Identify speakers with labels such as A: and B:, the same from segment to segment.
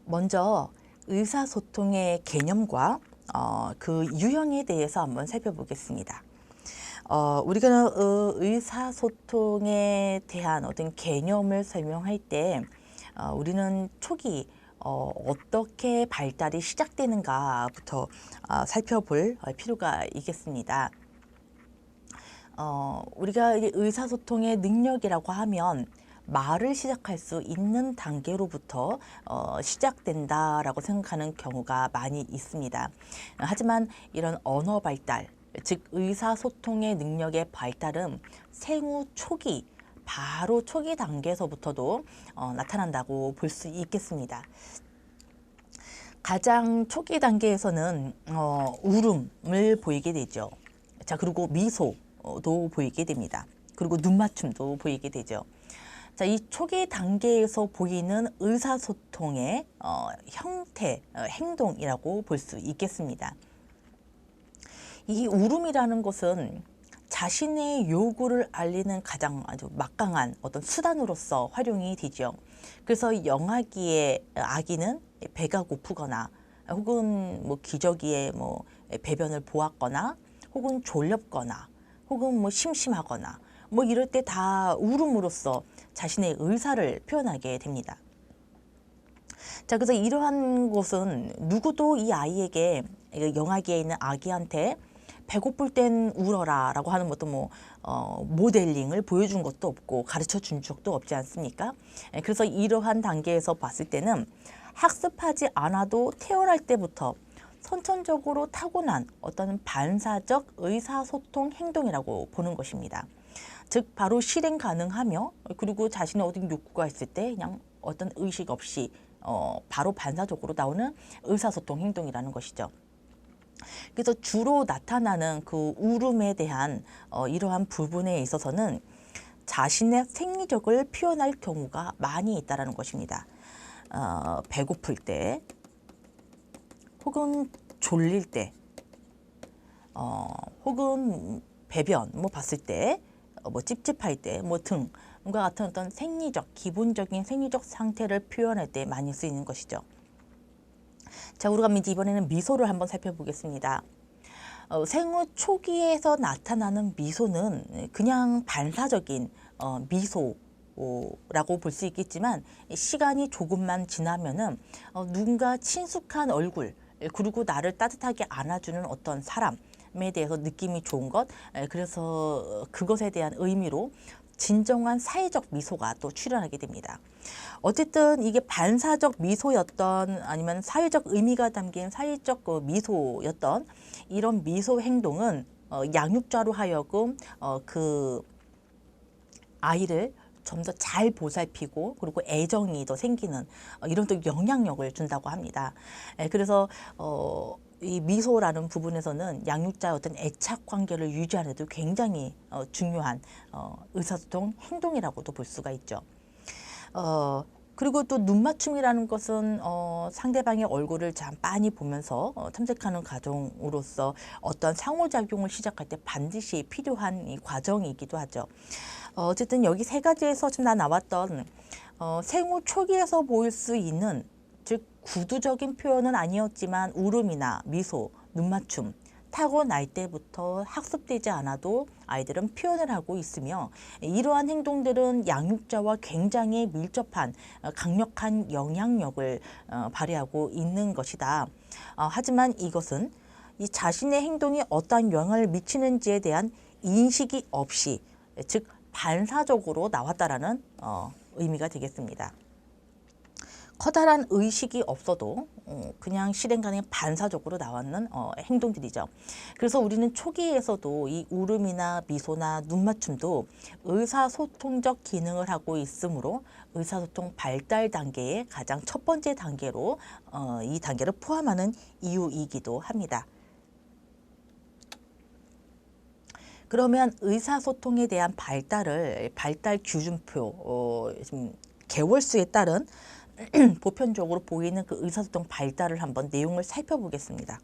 A: 먼저 의사소통의 개념과 그 유형에 대해서 한번 살펴보겠습니다. 우리가 의사소통에 대한 어떤 개념을 설명할 때 우리는 초기 어떻게 발달이 시작되는가부터 살펴볼 필요가 있겠습니다. 우리가 이제 의사소통의 능력이라고 하면 말을 시작할 수 있는 단계로부터 시작된다라고 생각하는 경우가 많이 있습니다. 하지만 이런 언어 발달, 즉 의사소통의 능력의 발달은 생후 초기, 바로 초기 단계에서부터도 나타난다고 볼 수 있겠습니다. 가장 초기 단계에서는 울음을 보이게 되죠. 자, 그리고 미소도 보이게 됩니다. 그리고 눈맞춤도 보이게 되죠. 자, 이 초기 단계에서 보이는 의사소통의 형태, 행동이라고 볼 수 있겠습니다. 이 울음이라는 것은 자신의 요구를 알리는 가장 아주 막강한 어떤 수단으로서 활용이 되죠. 그래서 영아기의 아기는 배가 고프거나 혹은 뭐 기저귀에 뭐 배변을 보았거나 혹은 졸렵거나 혹은 뭐 심심하거나 뭐 이럴 때 다 울음으로써 자신의 의사를 표현하게 됩니다. 자, 그래서 이러한 것은 누구도 이 아이에게, 영아기에 있는 아기한테 배고플 땐 울어라 라고 하는 것도 모델링을 보여준 것도 없고 가르쳐 준 적도 없지 않습니까? 그래서 이러한 단계에서 봤을 때는 학습하지 않아도 태어날 때부터 선천적으로 타고난 어떤 반사적 의사소통 행동이라고 보는 것입니다. 즉 바로 실행 가능하며, 그리고 자신의 어떤 욕구가 있을 때 그냥 어떤 의식 없이 바로 반사적으로 나오는 의사소통 행동이라는 것이죠. 그래서 주로 나타나는 그 울음에 대한 이러한 부분에 있어서는 자신의 생리적을 표현할 경우가 많이 있다는 것입니다. 배고플 때, 혹은 졸릴 때, 혹은 배변 봤을 때, 찝찝할 때 등과 같은 어떤 생리적, 기본적인 생리적 상태를 표현할 때 많이 쓰이는 것이죠. 자, 우리가 이제 이번에는 미소를 한번 살펴보겠습니다. 생후 초기에서 나타나는 미소는 그냥 반사적인 미소라고 볼 수 있겠지만, 시간이 조금만 지나면은 누군가 친숙한 얼굴, 그리고 나를 따뜻하게 안아주는 어떤 사람에 대해서 느낌이 좋은 것, 그래서 그것에 대한 의미로 진정한 사회적 미소가 또 출현하게 됩니다. 어쨌든 이게 반사적 미소였던, 아니면 사회적 의미가 담긴 사회적 미소였던 이런 미소 행동은 양육자로 하여금 그 아이를 좀 더 잘 보살피고, 그리고 애정이 더 생기는 이런 또 영향력을 준다고 합니다. 그래서 이 미소라는 부분에서는 양육자의 어떤 애착 관계를 유지하는 데도 굉장히 중요한 의사소통 행동이라고도 볼 수가 있죠. 그리고 또 눈맞춤이라는 것은 상대방의 얼굴을 참 많이 보면서 탐색하는 과정으로서 어떤 상호작용을 시작할 때 반드시 필요한 이 과정이기도 하죠. 어쨌든 여기 세 가지에서 지금 나왔던 생후 초기에서 보일 수 있는, 즉 구두적인 표현은 아니었지만 울음이나 미소, 눈맞춤, 타고날 때부터 학습되지 않아도 아이들은 표현을 하고 있으며, 이러한 행동들은 양육자와 굉장히 밀접한 강력한 영향력을 발휘하고 있는 것이다. 하지만 이것은 이 자신의 행동이 어떠한 영향을 미치는지에 대한 인식이 없이, 즉 반사적으로 나왔다라는 의미가 되겠습니다. 커다란 의식이 없어도 그냥 실행 가능한 반사적으로 나왔는 행동들이죠. 그래서 우리는 초기에서도 이 울음이나 미소나 눈맞춤도 의사소통적 기능을 하고 있으므로 의사소통 발달 단계의 가장 첫 번째 단계로 이 단계를 포함하는 이유이기도 합니다. 그러면 의사소통에 대한 발달 규준표, 개월수에 따른 보편적으로 보이는 그 의사소통 발달을 한번 내용을 살펴보겠습니다.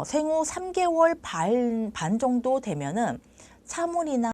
A: 생후 3개월 반 정도 되면은 사물이나